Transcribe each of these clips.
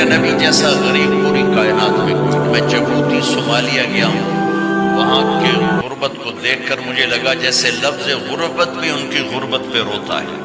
نبی جیسا غریب پوری کائنات میں کوئی نہیں۔ میں جبوتی صومالیہ گیا ہوں، وہاں کے غربت کو دیکھ کر مجھے لگا جیسے لفظ غربت بھی ان کی غربت پہ روتا ہے۔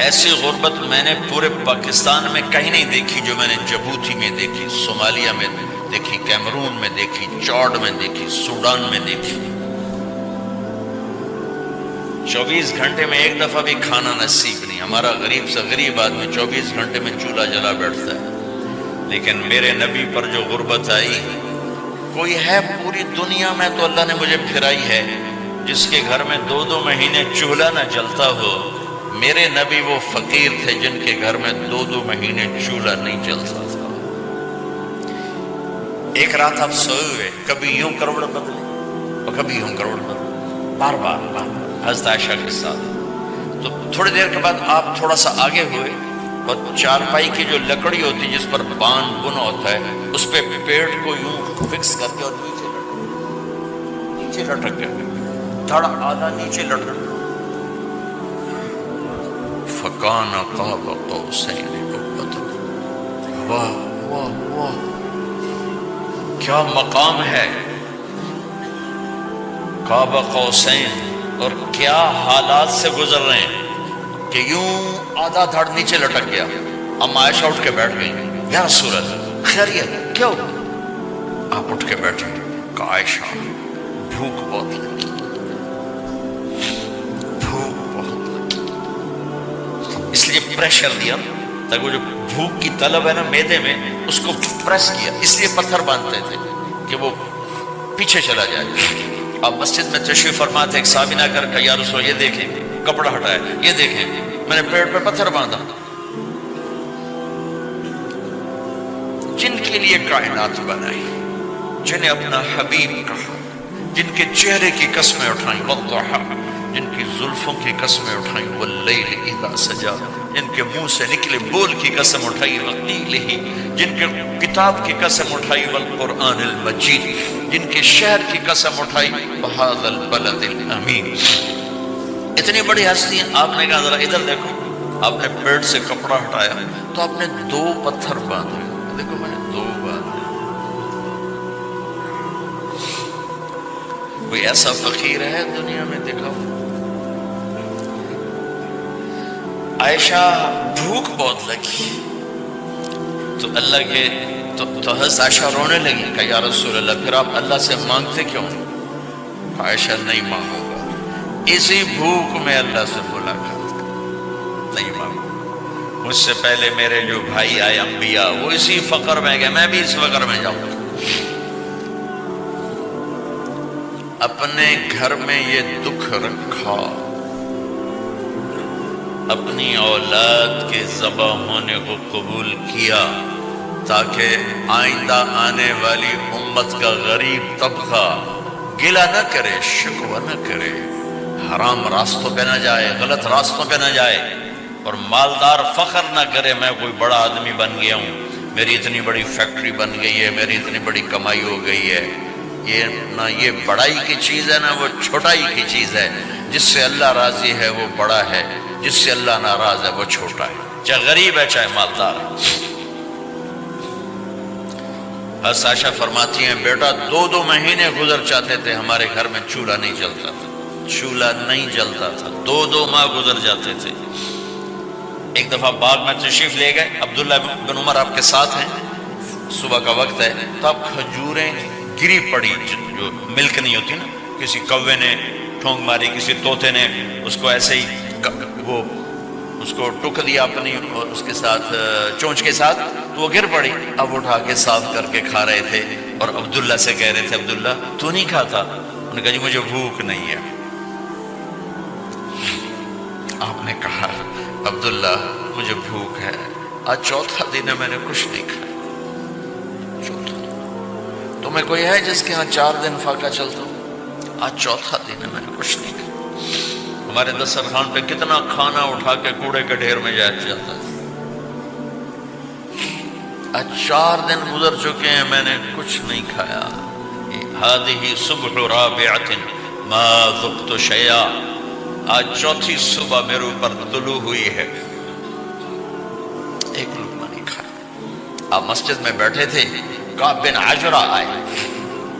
ایسی غربت میں نے پورے پاکستان میں کہیں نہیں دیکھی جو میں نے جبوتی میں دیکھی، صومالیہ میں دیکھی، کیمرون میں دیکھی، چاڈ میں دیکھی، سوڈان میں دیکھی۔ 24 گھنٹے میں ایک دفعہ بھی کھانا نصیب نہیں۔ ہمارا غریب سے غریب آدمی 24 گھنٹے میں چولہا جلا بیٹھتا ہے، لیکن میرے نبی پر جو غربت آئی، کوئی ہے پوری دنیا میں تو اللہ نے مجھے پھرائی ہے جس کے گھر میں 2 مہینے چولہا نہ جلتا ہو۔ میرے نبی وہ فقیر تھے جن کے گھر میں 2 مہینے چولہا نہیں جلتا تھا۔ ایک رات آپ سوئے ہوئے، کبھی یوں کروڑ بدلے اور کبھی یوں کروڑ بدلے، بار بار حضرت عائشہ کے ساتھ۔ تو تھوڑی دیر کے بعد آپ تھوڑا سا آگے ہوئے اور چارپائی کی جو لکڑی ہوتی جس پر بان بنا ہوتا ہے، اس پہ پیٹ کو یوں فکس کر کے اور نیچے لٹک گئے، دھڑ آدھا نیچے لٹک۔ فکان قاب قوسین او ادنیٰ۔ واہ واہ واہ، کیا مقام ہے قاب قوسین، اور کیا حالات سے گزر رہے ہیں کہ یوں آدھا دھڑ نیچے لٹک گیا۔ ام عائشہ اٹھ کے بیٹھ گئی، یا رسول اللہ خیریت کیوں؟ آپ اٹھ کے بیٹھے، کہا عائشہ بھوک بہت لگی، بھوک بہت لگی، اس لیے پریشر دیا تاکہ وہ جو بھوک کی طلب ہے نا میدے میں، اس کو پریس کیا، اس لیے پتھر باندھتے تھے کہ وہ پیچھے چلا جائے۔ اب مسجد میں تشریف فرما تھے، ایک صحابی نہ کر کہ یا رسول یہ دیکھیں کپڑا ہٹایا، یہ دیکھیں میں نے پیٹ پہ پتھر باندھا۔ جن کے لیے کائنات بنائی، جنہیں اپنا حبیب کہا، جن کے چہرے کی قسمیں اٹھائیں، والضحیٰ، جن کی زلفوں کی قسمیں اٹھائیں، واللیل اذا سجا، جن کے منہ سے نکلے بول کی قسم اٹھائی، وقیلہ، جن کے کتاب کی قسم اٹھائی، والقرآن المجید، جن کے شہر کی قسم اٹھائی، بہذا البلد الامین۔ اتنی بڑی ہستی ہیں، آپ نے کہا ذرا ادھر دیکھو، آپ نے پیٹ سے کپڑا ہٹایا تو آپ نے 2 پتھر باندھے، دیکھو میں نے 2 باندھے۔ کوئی ایسا فقیر ہے دنیا میں دکھاؤ؟ عائشہ بھوک بہت لگی تو اللہ کے تو حضرت عائشہ رونے لگی کہ یا رسول اللہ پھر آپ اللہ سے مانگتے کیوں؟ عائشہ نہیں مانگوں گا، اسی بھوک میں اللہ سے ملاقات نہیں مانگوں، مجھ سے پہلے میرے جو بھائی آئے انبیاء وہ اسی فقر میں گئے، میں بھی اس فقر میں جاؤں گا۔ اپنے گھر میں یہ دکھ رکھا، اپنی اولاد کے ذبح ہونے کو قبول کیا تاکہ آئندہ آنے والی امت کا غریب طبقہ گلہ نہ کرے، شکوہ نہ کرے، حرام راستوں پہ نہ جائے، غلط راستوں پہ نہ جائے، اور مالدار فخر نہ کرے میں کوئی بڑا آدمی بن گیا ہوں، میری اتنی بڑی فیکٹری بن گئی ہے، میری اتنی بڑی کمائی ہو گئی ہے۔ یہ نہ یہ بڑائی کی چیز ہے نہ وہ چھوٹائی کی چیز ہے۔ جس سے اللہ راضی ہے وہ بڑا ہے، جس سے اللہ ناراض ہے وہ چھوٹا ہے، چاہے غریب ہے چاہے مالدار ہے۔ حضرت عائشہ فرماتی ہیں بیٹا 2 مہینے گزر جاتے تھے ہمارے گھر میں چولہا نہیں جلتا تھا، چولہا نہیں جلتا تھا، 2 ماہ گزر جاتے تھے۔ ایک دفعہ باغ میں تشریف لے گئے، عبداللہ بن عمر آپ کے ساتھ ہیں، صبح کا وقت ہے تو اب کھجوریں گری پڑی، جو ملک نہیں ہوتی نا، کسی کوے نے ٹھونگ ماری، کسی طوطے نے اس کو ایسے ہی وہ اس کو ٹک دیا اپنی اس کے ساتھ چونچ کے ساتھ، تو وہ گر پڑی۔ اب اٹھا کے صاف کر کے کھا رہے تھے اور عبداللہ سے کہہ رہے تھے عبداللہ تو نہیں کھاتا؟ انہوں نے کہا جی مجھے بھوک نہیں ہے۔ آپ نے کہا عبداللہ مجھے بھوک ہے، آج 4تھا دن ہے میں نے کچھ نہیں کھایا۔ تمہیں کوئی ہے جس کے ہاں 4 دن فاقہ چلتا ہوں؟ آج 4تھا دن ہے میں نے کچھ نہیں کھایا۔ ہمارے دسترخوان پہ کتنا کھانا اٹھا کے کوڑے کے ڈھیر میں جاتا ہے، آج 4 دن گزر چکے ہیں میں نے کچھ نہیں کھایا۔ هذه صبح رابعة ما ذقت شيئا، آج 4تھی صبح میرے اوپر طلوع ہوئی ہے، ایک لقمہ نہیں کھایا۔ آپ مسجد میں بیٹھے تھے، کعب بن عجرہ آئے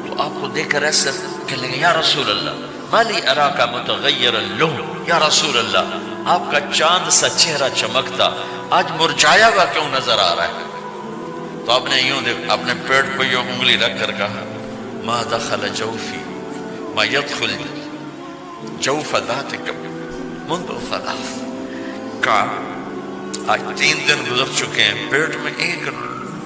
تو آپ کو دیکھ کر ایسے کہنے لگے یا رسول اللہ مالی اراکا متغیر اللون، یا رسول اللہ آپ کا چاند سا چہرہ چمکتا آج مرجھایا ہوا کیوں نظر آ رہا ہے؟ تو آپ نے یوں اپنے پیٹ پہ یوں انگلی رکھ کر کہا ما دخل جوفی ما يدخل جوف ذاتک منذ ثلاث، کہا آج 3 دن گزر چکے ہیں، پیٹ میں ایک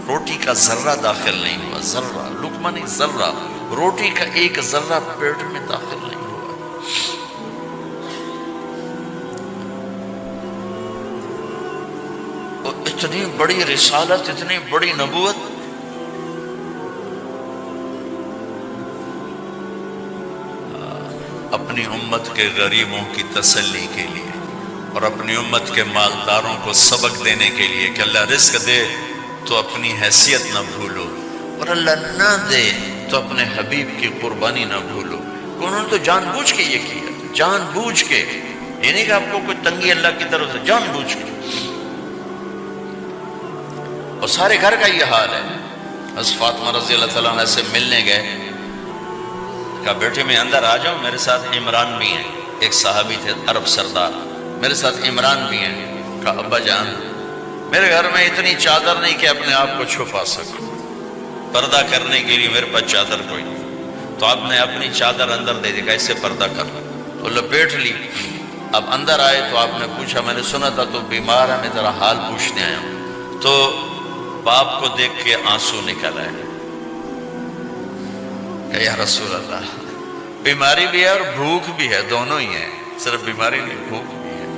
روٹی کا ذرہ داخل نہیں ہوا، ذرہ، لقمہ نہیں، ذرہ، روٹی کا ایک ذرہ پیٹ میں داخل نہیں ہوا۔ اور اتنی بڑی رسالت، اتنی بڑی نبوت، اپنی امت کے غریبوں کی تسلی کے لیے اور اپنی امت کے مالداروں کو سبق دینے کے لیے کہ اللہ رزق دے تو اپنی حیثیت نہ بھولو، اور اللہ نہ دے تو اپنے حبیب کی قربانی نہ بھولو۔ انہوں نے تو جان بوجھ کے یہ کیا، جان بوجھ کے، یہ نہیں کہ آپ کو کوئی تنگی اللہ کی طرف سے، جان بوجھ کے۔ اور سارے گھر کا یہ حال ہے۔ حضرت فاطمہ رضی اللہ تعالیٰ عنہ سے ملنے گئے، کہا بیٹے میں اندر آ جاؤں، میرے ساتھ عمران بھی ہیں، ایک صحابی تھے عرب سردار، میرے ساتھ عمران بھی ہیں۔ کہا ابا جان میرے گھر میں اتنی چادر نہیں کہ اپنے آپ کو چھپا سکوں، پردہ کرنے کے لیے میرے پاس چادر کوئی نہیں، تو آپ نے اپنی چادر اندر دے دی، کیسے پردہ کر تو لپیٹ لی۔ اب اندر آئے تو آپ نے پوچھا میں نے سنا تھا تو بیمار ہے، میں ذرا حال پوچھنے آیا ہوں۔ تو باپ کو دیکھ کے آنسو نکل آئے کہ یا رسول اللہ بیماری بھی ہے اور بھوک بھی ہے، دونوں ہی ہیں، صرف بیماری نہیں بھوک بھی ہے۔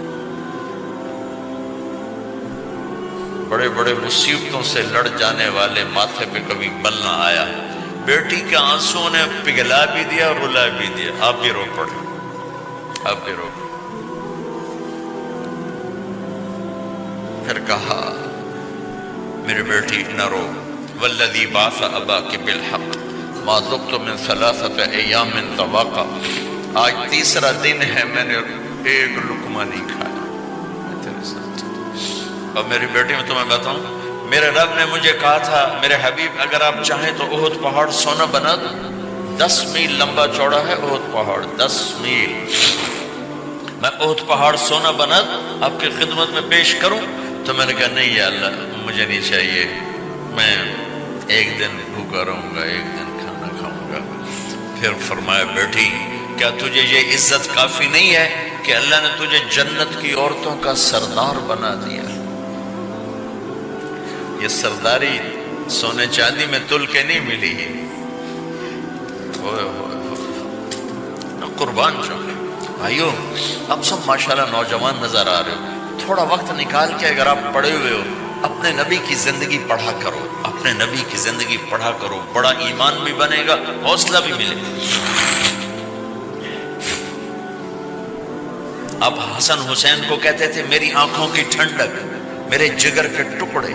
بڑے بڑے مصیبتوں سے لڑ جانے والے ماتھے پہ کبھی بل نہ آیا۔ بیٹی کے آنسوں نے پگھلا بھی دیا اور رلا بھی دیا، آپ بھی رو پڑے، آپ بھی رو پڑے۔ پھر کہا میری بیٹی نہ رو، والذی بعث اباک بالحق ما ذقت من 3 ایام طواقا، آج 3 دن ہے میں نے ایک لقمہ نہیں کھایا میں تیرے ساتھ۔ اور میری بیٹی میں تمہیں بتاؤں، میرے رب نے مجھے کہا تھا میرے حبیب اگر آپ چاہیں تو احد پہاڑ سونا بنا دو، 10 میل لمبا چوڑا ہے احد پہاڑ، 10 میل، میں احد پہاڑ سونا بنا آپ کی خدمت میں پیش کروں؟ تو میں نے کہا نہیں یا اللہ مجھے نہیں چاہیے، میں ایک دن بھوکا رہوں گا، ایک دن کھانا کھاؤں گا۔ پھر فرمایا بیٹی کیا تجھے یہ عزت کافی نہیں ہے کہ اللہ نے تجھے جنت کی عورتوں کا سردار بنا دیا؟ یہ سرداری سونے چاندی میں تل کے نہیں ملی، قربان جاؤں۔ بھائیو اب سب ماشاءاللہ نوجوان نظر آ رہے ہو، تھوڑا وقت نکال کے اگر آپ پڑھے ہوئے ہو اپنے نبی کی زندگی پڑھا کرو، اپنے نبی کی زندگی پڑھا کرو، بڑا ایمان بھی بنے گا، حوصلہ بھی ملے گا۔ اب حسن حسین کو کہتے تھے میری آنکھوں کی ٹھنڈک، میرے جگر کے ٹکڑے،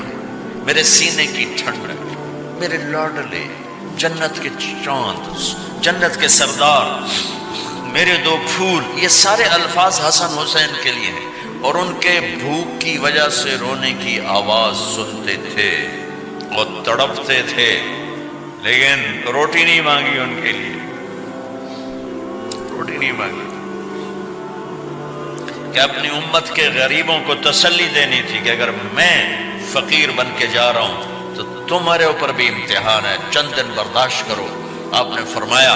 میرے سینے کی ٹھنڈک، میرے لاڈلے، جنت کے چاند، جنت کے سردار، میرے 2 پھول، یہ سارے الفاظ حسن حسین کے لیے ہیں۔ اور ان کے بھوک کی وجہ سے رونے کی آواز سنتے تھے اور تڑپتے تھے، لیکن روٹی نہیں مانگی ان کے لیے، روٹی نہیں مانگی، کہ اپنی امت کے غریبوں کو تسلی دینی تھی کہ اگر میں فقیر بن کے جا رہا ہوں تو تمہارے اوپر بھی امتحان ہے، چند دن برداشت کرو۔ آپ نے فرمایا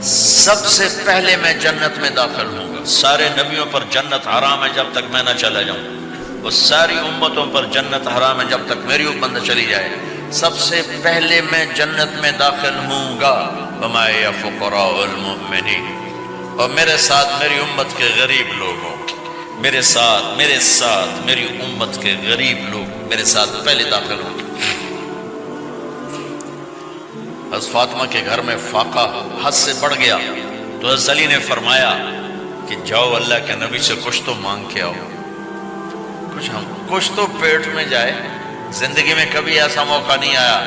سب سے پہلے میں جنت میں داخل ہوں گا، سارے نبیوں پر جنت حرام ہے جب تک میں نہ چلا جاؤں، اور ساری امتوں پر جنت حرام ہے جب تک میری امت نہ چلی جائے، سب سے پہلے میں جنت میں داخل ہوں گا۔ وَمَعِيَ فُقَرَاءُ الْمُؤْمِنِينَ، اور میرے ساتھ میری امت کے غریب لوگوں، میرے ساتھ میری امت کے غریب لوگ میرے ساتھ پہلے داخل ہوں گے۔ حضرت فاطمہ کے گھر میں فاقہ حد سے بڑھ گیا تو حضرت علی نے فرمایا کہ جاؤ اللہ کے نبی سے کچھ تو مانگ کے آؤ، کچھ تو پیٹ میں جائے۔ زندگی میں کبھی ایسا موقع نہیں آیا،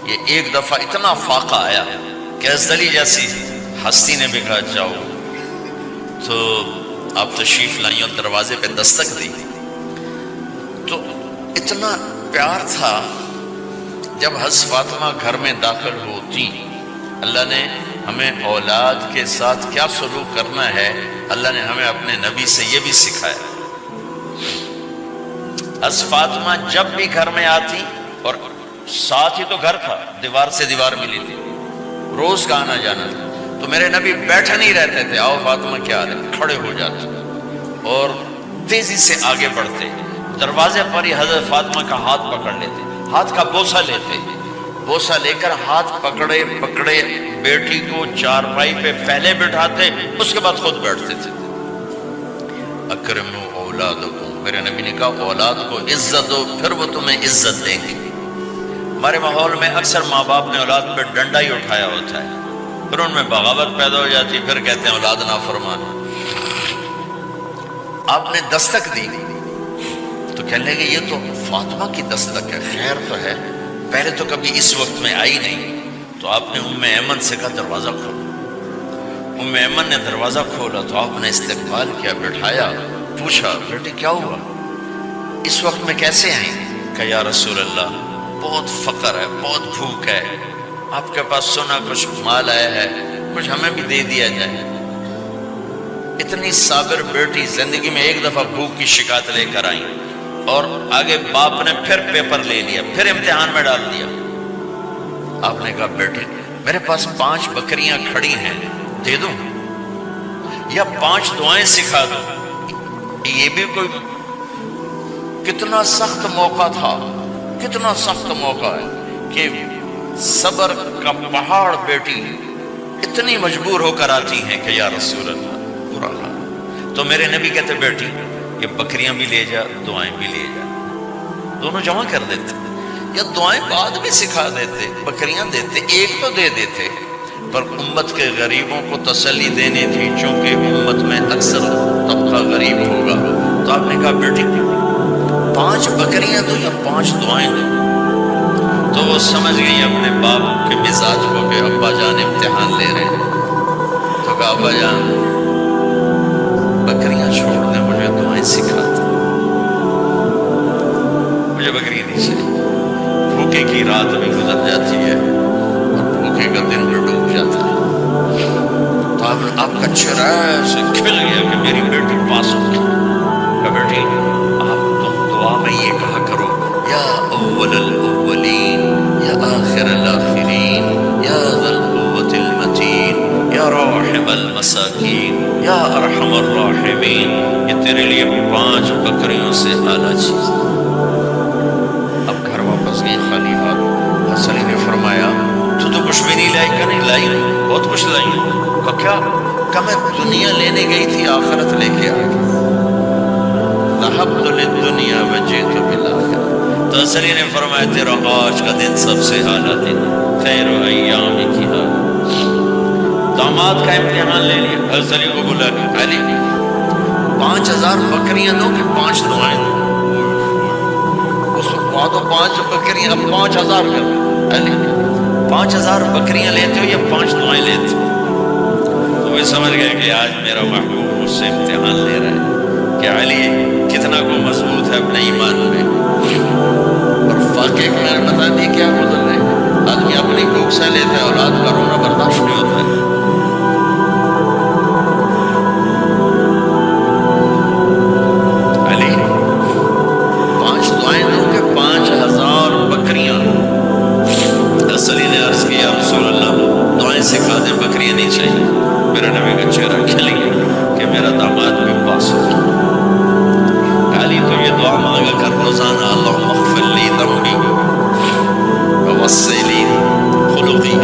یہ ایک دفعہ اتنا فاقہ آیا کہ حضرت علی جیسی ہستی نے بھی کہا جاؤ، تو آپ تشریف لائیں اور دروازے پہ دستک دی تو اتنا پیار تھا جب حضرت فاطمہ گھر میں داخل ہوتی، اللہ نے ہمیں اولاد کے ساتھ کیا سلوک کرنا ہے اللہ نے ہمیں اپنے نبی سے یہ بھی سکھایا۔ حضرت فاطمہ جب بھی گھر میں آتی، اور ساتھ ہی تو گھر تھا، دیوار سے دیوار ملی تھی، روز کا آنا جانا تھا، تو میرے نبی بیٹھے نہیں رہتے تھے، آؤ فاطمہ کیا حال ہے، کھڑے ہو جاتے اور تیزی سے آگے بڑھتے، دروازے پر ہی حضرت فاطمہ کا ہاتھ پکڑ لیتے، ہاتھ کا بوسہ لیتے، بوسہ لے کر ہاتھ پکڑے پکڑے بیٹی کو چارپائی پہ پہلے بٹھاتے، اس کے بعد خود بیٹھتے تھے۔ اکرموا اولادکم، میرے نبی نے کہا اولاد کو عزت دو، پھر وہ تمہیں عزت دیں گے۔ ہمارے ماحول میں اکثر ماں باپ نے اولاد پہ ڈنڈا ہی اٹھایا ہوتا ہے، پھر ان میں بغاوت پیدا ہو جاتی، پھر کہتے ہیں اولاد نافرمان۔ آپ نے دستک دی تو کہنے لگے یہ تو فاطمہ کی دستک ہے، خیر تو ہے، پہلے تو کبھی اس وقت میں آئی نہیں، تو آپ نے ام ایمن سے کہا دروازہ کھولو۔ ام ایمن نے دروازہ کھولا تو آپ نے استقبال کیا، بٹھایا، پوچھا بیٹی کیا ہوا، اس وقت میں کیسے آئیں؟ کہ یا رسول اللہ بہت فقر ہے، بہت بھوک ہے، آپ کے پاس سنا کچھ مال آیا ہے، کچھ ہمیں بھی دے دیا جائے۔ اتنی صابر بیٹی زندگی میں ایک دفعہ بھوک کی شکایت لے کر آئیں، اور آگے باپ نے پھر پیپر لے لیا، پھر امتحان میں ڈال دیا۔ آپ نے کہا بیٹی میرے پاس 5 بکریاں کھڑی ہیں، دے دوں یا 5 دعائیں سکھا دوں؟ یہ بھی کوئی کتنا سخت موقع تھا، کتنا سخت موقع ہے کہ صبر کا پہاڑ بیٹی اتنی مجبور ہو کر آتی ہیں کہ یا رسول اللہ برا حال۔ تو میرے نبی کہتے بیٹی یہ بکریاں بھی لے جا، دعائیں بھی لے جا، دونوں جمع کر دیتے، یا دعائیں بعد میں سکھا دیتے، بکریاں دیتے، ایک تو دے دیتے، پر امت کے غریبوں کو تسلی دینی تھی، چونکہ امت میں اکثر طبقہ غریب ہوگا۔ تو آپ نے کہا بیٹی 5 بکریاں دو یا 5 دعائیں دو؟ تو وہ سمجھ گئی اپنے باپ کے مزاج کو کہ ابا جان امتحان لے رہے ہیں، تو کہا ابا جان بکریاں چھوڑ دیں، مجھے دعائیں سکھا دیں، مجھے بکری نہیں چاہیے، بھوکے کی رات بھی گزر جاتی ہے اور بھوکے کا دن بھی ڈوب جاتا ہے۔ تو آپ کا چہرہ سے کھل گیا کہ میری بیٹی پاس ہوگی۔ کہ بیٹی آپ تم دعا میں یہ کہا کرو یا اول الاولین یا آخر الاخرین یا ذا القوة المتین یا راحم المساکین یا ارحم الراحمین، یہ تیرے لیے 5 بکریوں سے اعلیٰ چیز۔ اب گھر واپس گئی خالی ہاتھ۔ حسن نے فرمایا تو کچھ بھی نہیں لائی؟ کہ نہیں لائی، بہت کچھ لائی۔ کہ کیا؟ کہ میں دنیا لینے گئی تھی، آخرت لے کے آ گئی۔ ذهبت للدنیا وجئت بالآخرہ۔ تو حسن نے فرمایا تیرا آج کا دن سب سے اعلیٰ دن، خیر ایامک ھذا۔ داماد کا امتحان لے لیا، حسن کو بلا کہ علی 5000 بکریاں دو کہ 5 دعائیں دو؟ اس وقت تو 5 بکریاں، اب 5000 کر علی 5000 بکریاں لیتے ہو یا 5 دعائیں لیتے ہو؟ تو وہ سمجھ گئے کہ آج میرا محبوب مجھ سے امتحان لے رہا ہے کہ علی کتنا کو مضبوط ہے اپنے ایمان میں۔ اور واقعی میں نے بتا دی کیا گزر رہے، آدمی اپنی بھوک سے لیتا ہے، اولاد کا رونا برداشت نہیں ہوتا ہے۔ علی 5 دعائیں دوں کہ 5000 بکریاں؟ علی نے عرض کیا رسول اللہ دعائیں سکھا دیں، بکریاں نہیں چاہیے۔ میرا نبی کا چہرہ کھل گیا کہ میرا داماد بھی پاس ہو گیا۔ علی تو یہ دعا مانگا کر روزانہ، اللہم اغفر لی ذنبی ووسع لی خلقی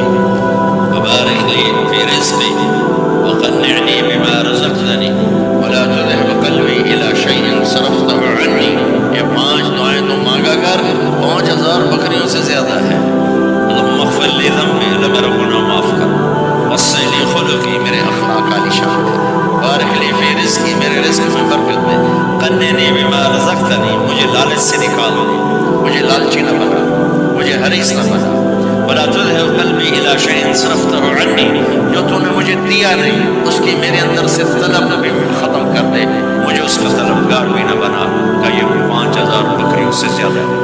وبارک لی فی رزقی وقنعنی بما رزقتنی ولا تذهب قلبی الی شیء صرفته عنی۔ یہ 5 دعائیں تو مانگا کر، 5000 بکریوں سے زیادہ ہے۔ اللہم اغفر لی ذنبی، اللہ میرا گناہ معاف کر، وسع لی خلقی، میرے اخلاق عالی شان کر، بارک لی فی رزقی، میرے رزق میں برکت دے، قنعنی بما رزقتنی، مجھے لالچ سے نکال دے، مجھے لالچی نہ بنا، مجھے حریص نہ بنا، ولا تذهب قلبی الی شیء صرفته عنی، جو تو نے مجھے دیا نہیں اس کی میرے اندر سے طلب بھی ختم کر دے، مجھے اس کا طلبگار بھی نہ بنا۔ کہ یہ 5000 بکریوں سے زیادہ ہے۔